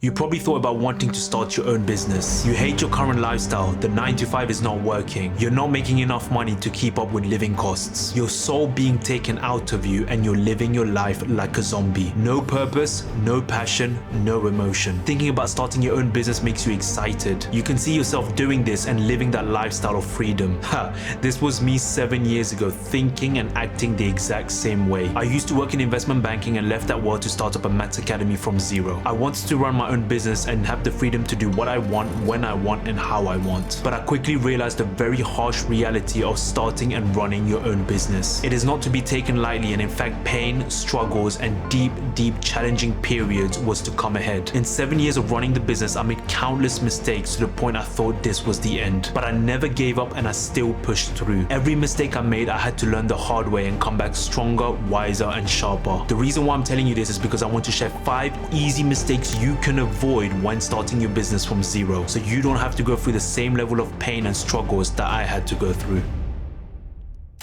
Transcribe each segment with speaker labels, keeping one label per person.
Speaker 1: You probably thought about wanting to start your own business. You hate your current lifestyle, the 9 to 5 is not working. You're not making enough money to keep up with living costs. Your soul being taken out of you and you're living your life like a zombie. No purpose, no passion, no emotion. Thinking about starting your own business makes you excited. You can see yourself doing this and living that lifestyle of freedom. This was me 7 years ago, thinking and acting the exact same way. I used to work in investment banking and left that world to start up a Maths Academy from zero. I wanted to run my own business and have the freedom to do what I want, when I want, and how I want. But I quickly realized the very harsh reality of starting and running your own business. It is not to be taken lightly, and in fact, pain, struggles, and deep challenging periods was to come ahead. In 7 years of running the business, I made countless mistakes to the point I thought this was the end. But I never gave up and I still pushed through. Every mistake I made, I had to learn the hard way and come back stronger, wiser, and sharper. The reason why I'm telling you this is because I want to share 5 easy mistakes you can avoid when starting your business from zero, so you don't have to go through the same level of pain and struggles that I had to go through.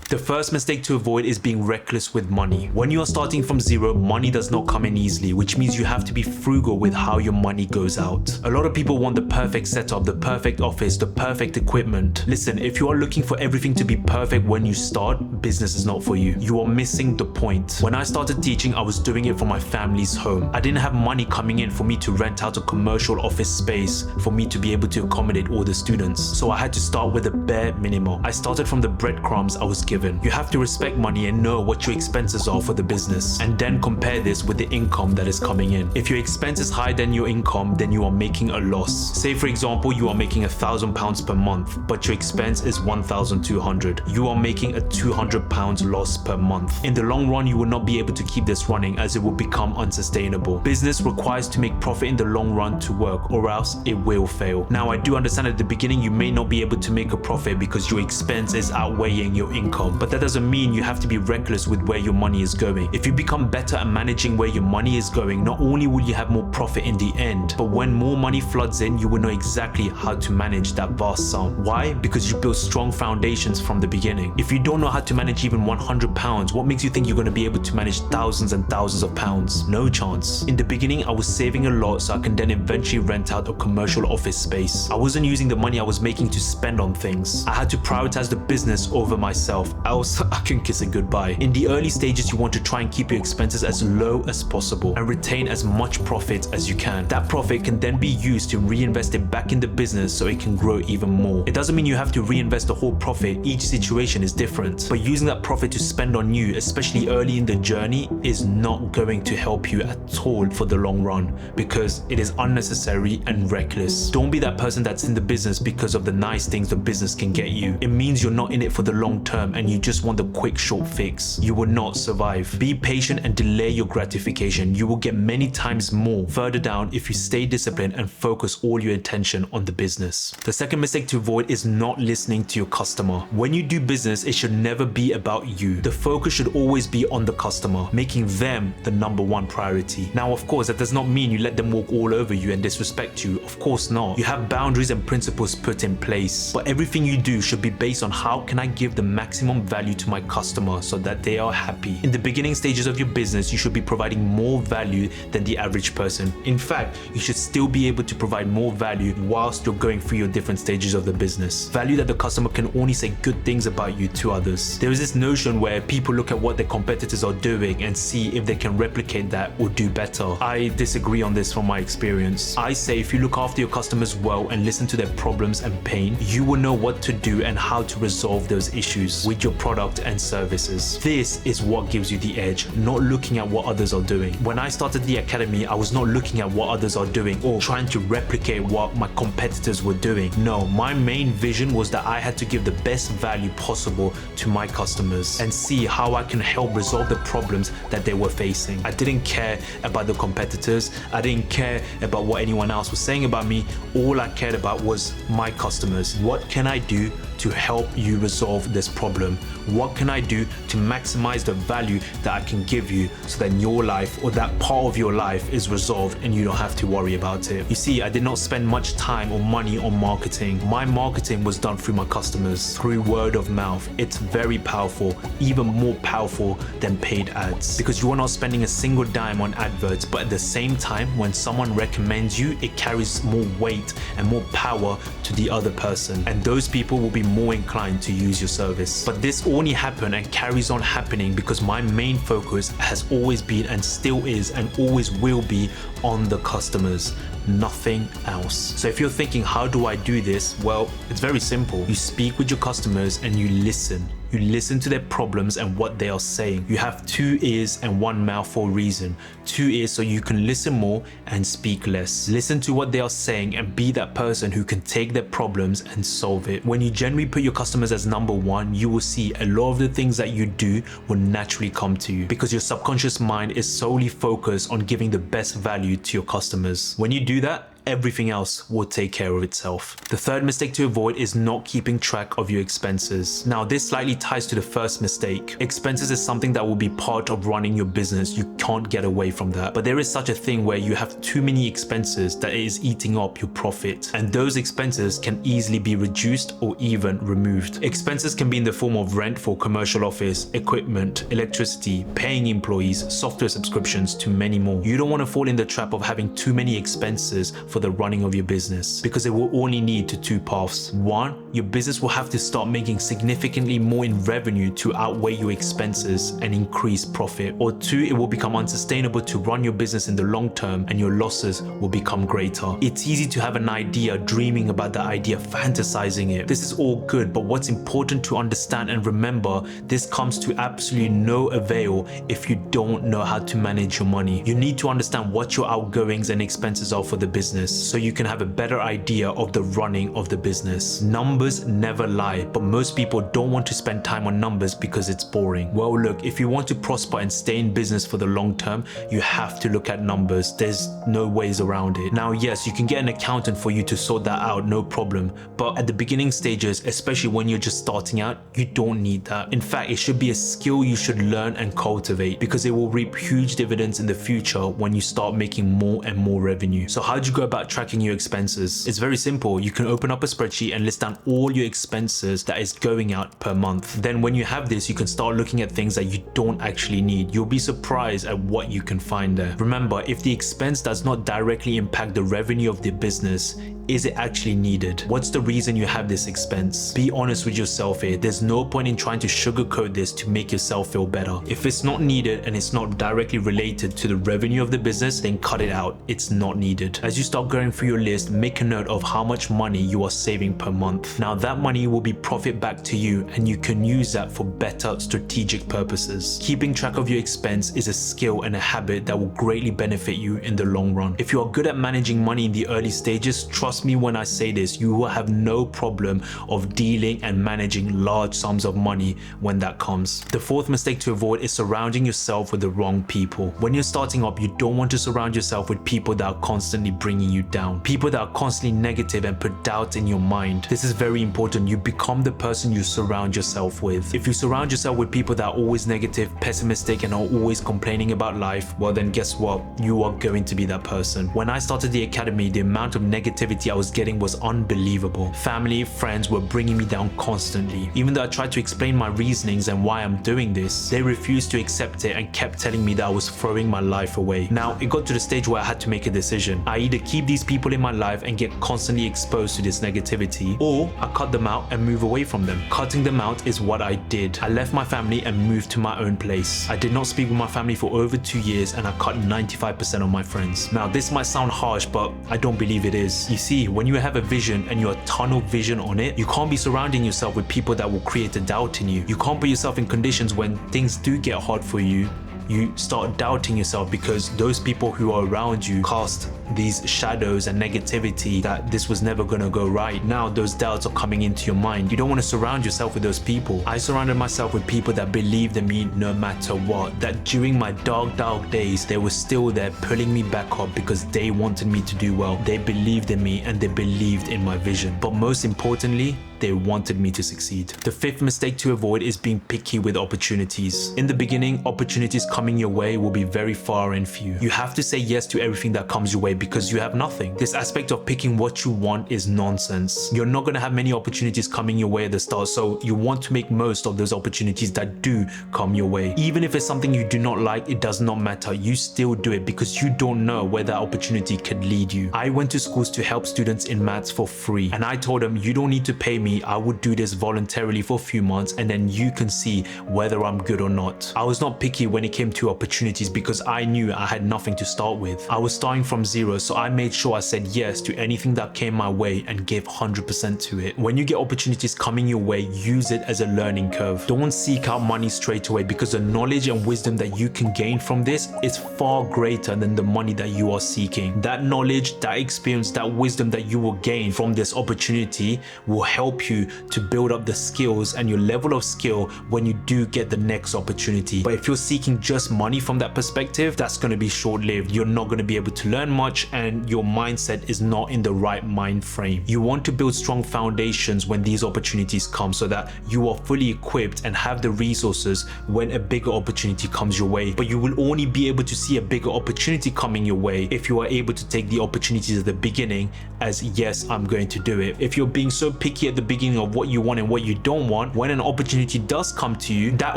Speaker 1: The first mistake to avoid is being reckless with money. When you are starting from zero, money does not come in easily, which means you have to be frugal with how your money goes out. A lot of people want the perfect setup, the perfect office, the perfect equipment. Listen, if you are looking for everything to be perfect when you start, business is not for you. You are missing the point. When I started teaching, I was doing it for my family's home. I didn't have money coming in for me to rent out a commercial office space for me to be able to accommodate all the students. So I had to start with the bare minimum. I started from the breadcrumbs I was given. You have to respect money and know what your expenses are for the business, and then compare this with the income that is coming in. If your expense is higher than your income, then you are making a loss. Say for example, you are making £1,000 per month, but your expense is 1,200. You are making a £200 loss per month. In the long run, you will not be able to keep this running, as it will become unsustainable. Business requires to make profit in the long run to work, or else it will fail. Now, I do understand at the beginning you may not be able to make a profit because your expense is outweighing your income. But that doesn't mean you have to be reckless with where your money is going. If you become better at managing where your money is going, not only will you have more profit in the end, but when more money floods in, you will know exactly how to manage that vast sum. Why? Because you built strong foundations from the beginning. If you don't know how to manage even £100, what makes you think you're going to be able to manage thousands and thousands of pounds? No chance. In the beginning, I was saving a lot so I can then eventually rent out a commercial office space. I wasn't using the money I was making to spend on things. I had to prioritize the business over myself, else I can kiss it goodbye. In the early stages, you want to try and keep your expenses as low as possible and retain as much profit as you can. That profit can then be used to reinvest it back in the business so it can grow even more. It doesn't mean you have to reinvest the whole profit. Each situation is different. But using that profit to spend on you, especially early in the journey, is not going to help you at all for the long run, because it is unnecessary and reckless. Don't be that person that's in the business because of the nice things the business can get you. It means you're not in it for the long term and you just want the quick short fix. You will not survive. Be patient and delay your gratification. You will get many times more further down if you stay disciplined and focus all your attention on the business. The second mistake to avoid is not listening to your customer. When you do business, it should never be about you. The focus should always be on the customer, making them the #1 priority. Now, of course, that does not mean you let them walk all over you and disrespect you. Of course not. You have boundaries and principles put in place, but everything you do should be based on how can I give the maximum value to my customer so that they are happy. In the beginning stages of your business, you should be providing more value than the average person. In fact, you should still be able to provide more value whilst you're going through your different stages of the business. Value that the customer can only say good things about you to others. There is this notion where people look at what their competitors are doing and see if they can replicate that or do better. I disagree on this from my experience. I say if you look after your customers well and listen to their problems and pain, you will know what to do and how to resolve those issues with your product and services. This is what gives you the edge, not looking at what others are doing. When I started the academy, I was not looking at what others are doing or trying to replicate what my competitors were doing. No, my main vision was that I had to give the best value possible to my customers and see how I can help resolve the problems that they were facing. I didn't care about the competitors. I didn't care about what anyone else was saying about me. All I cared about was my customers. What can I do to help you resolve this problem? problem? What can I do to maximize the value that I can give you so that your life or that part of your life is resolved and you don't have to worry about it? You see, I did not spend much time or money on marketing. My marketing was done through my customers, through word of mouth. It's very powerful, even more powerful than paid ads, because you are not spending a single dime on adverts, but at the same time, when someone recommends you, it carries more weight and more power to the other person, and those people will be more inclined to use your service. But this only happened and carries on happening because my main focus has always been and still is and always will be on the customers, nothing else. So if you're thinking, how do I do this? Well, it's very simple. You speak with your customers and you listen. You listen to their problems and what they are saying. You have 2 ears and 1 mouth for a reason. 2 ears so you can listen more and speak less. Listen to what they are saying and be that person who can take their problems and solve it. When you generally put your customers as number 1, you will see a lot of the things that you do will naturally come to you because your subconscious mind is solely focused on giving the best value to your customers. When you do that, everything else will take care of itself. The third mistake to avoid is not keeping track of your expenses. Now, this slightly ties to the first mistake. Expenses is something that will be part of running your business. You can't get away from that. But there is such a thing where you have too many expenses that it is eating up your profit. And those expenses can easily be reduced or even removed. Expenses can be in the form of rent for commercial office, equipment, electricity, paying employees, software subscriptions, to many more. You don't want to fall in the trap of having too many expenses for the running of your business, because it will only lead to 2 paths. 1, your business will have to start making significantly more in revenue to outweigh your expenses and increase profit. Or 2, it will become unsustainable to run your business in the long term and your losses will become greater. It's easy to have an idea, dreaming about that idea, fantasizing it. This is all good, but what's important to understand and remember, this comes to absolutely no avail if you don't know how to manage your money. You need to understand what your outgoings and expenses are for the business, so you can have a better idea of the running of the business. Numbers never lie, but most people don't want to spend time on numbers because it's boring. Well, look, if you want to prosper and stay in business for the long term, you have to look at numbers. There's no ways around it. Now, yes, you can get an accountant for you to sort that out, no problem. But at the beginning stages, especially when you're just starting out, you don't need that. In fact, it should be a skill you should learn and cultivate because it will reap huge dividends in the future when you start making more and more revenue. So how do you go about tracking your expenses? It's very simple. You can open up a spreadsheet and list down all your expenses that is going out per month. Then when you have this, you can start looking at things that you don't actually need. You'll be surprised at what you can find there. Remember, if the expense does not directly impact the revenue of the business, is it actually needed? What's the reason you have this expense? Be honest with yourself here. There's no point in trying to sugarcoat this to make yourself feel better. If it's not needed and it's not directly related to the revenue of the business, then cut it out. It's not needed. As you start going through your list, make a note of how much money you are saving per month. Now that money will be profit back to you and you can use that for better strategic purposes. Keeping track of your expense is a skill and a habit that will greatly benefit you in the long run. If you are good at managing money in the early stages, trust me when I say this, you will have no problem of dealing and managing large sums of money when that comes. The fourth mistake to avoid is surrounding yourself with the wrong people. When you're starting up, you don't want to surround yourself with people that are constantly bringing you down. People that are constantly negative and put doubt in your mind. This is very important. You become the person you surround yourself with. If you surround yourself with people that are always negative, pessimistic, and are always complaining about life, well then guess what? You are going to be that person. When I started the academy, the amount of negativity I was getting was unbelievable. Family, friends were bringing me down constantly. Even though I tried to explain my reasonings and why I'm doing this, they refused to accept it and kept telling me that I was throwing my life away. Now, it got to the stage where I had to make a decision. I either keep these people in my life and get constantly exposed to this negativity, or I cut them out and move away from them. Cutting them out is what I did. I left my family and moved to my own place. I did not speak with my family for over 2 years and I cut 95% of my friends. Now, this might sound harsh, but I don't believe it is. You see, when you have a vision and you're tunnel vision on it, you can't be surrounding yourself with people that will create a doubt in you. You can't put yourself in conditions when things do get hard for you. You start doubting yourself because those people who are around you cast these shadows and negativity that this was never gonna go right. Now those doubts are coming into your mind. You don't want to surround yourself with those people. I surrounded myself with people that believed in me no matter what. That during my dark days, they were still there pulling me back up because they wanted me to do well. They believed in me and they believed in my vision. But most importantly, they wanted me to succeed. The fifth mistake to avoid is being picky with opportunities. In the beginning, opportunities coming your way will be very far and few. You have to say yes to everything that comes your way because you have nothing. This aspect of picking what you want is nonsense. You're not going to have many opportunities coming your way at the start, so you want to make most of those opportunities that do come your way. Even if it's something you do not like, it does not matter. You still do it because you don't know where that opportunity could lead you. I went to schools to help students in maths for free, and I told them, you don't need to pay me. I would do this voluntarily for a few months and then you can see whether I'm good or not. I was not picky when it came to opportunities because I knew I had nothing to start with. I was starting from zero, so I made sure I said yes to anything that came my way and gave 100% to it. When you get opportunities coming your way, use it as a learning curve. Don't seek out money straight away because the knowledge and wisdom that you can gain from this is far greater than the money that you are seeking. That knowledge, that experience, that wisdom that you will gain from this opportunity will help you to build up the skills and your level of skill when you do get the next opportunity. But if you're seeking just money from that perspective, that's going to be short-lived. You're not going to be able to learn much and your mindset is not in the right mind frame. You want to build strong foundations when these opportunities come so that you are fully equipped and have the resources when a bigger opportunity comes your way. But you will only be able to see a bigger opportunity coming your way if you are able to take the opportunities at the beginning as, yes, I'm going to do it. If you're being so picky at the beginning of what you want and what you don't want, when an opportunity does come to you, that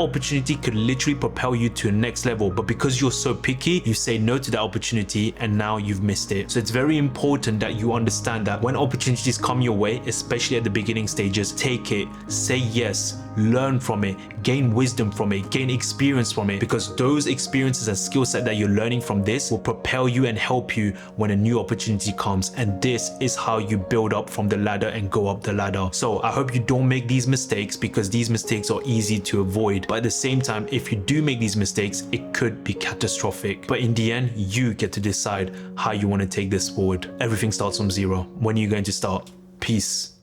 Speaker 1: opportunity could literally propel you to a next level. But because you're so picky, you say no to that opportunity and now you've missed it. So it's very important that you understand that when opportunities come your way, especially at the beginning stages, take it, say yes, learn from it, gain wisdom from it, gain experience from it, because those experiences and skill set that you're learning from this will propel you and help you when a new opportunity comes. And this is how you build up from the ladder and go up the ladder. So I hope you don't make these mistakes because these mistakes are easy to avoid. But at the same time, if you do make these mistakes, it could be catastrophic. But in the end, you get to decide how you want to take this forward. Everything starts from zero. When are you going to start? Peace.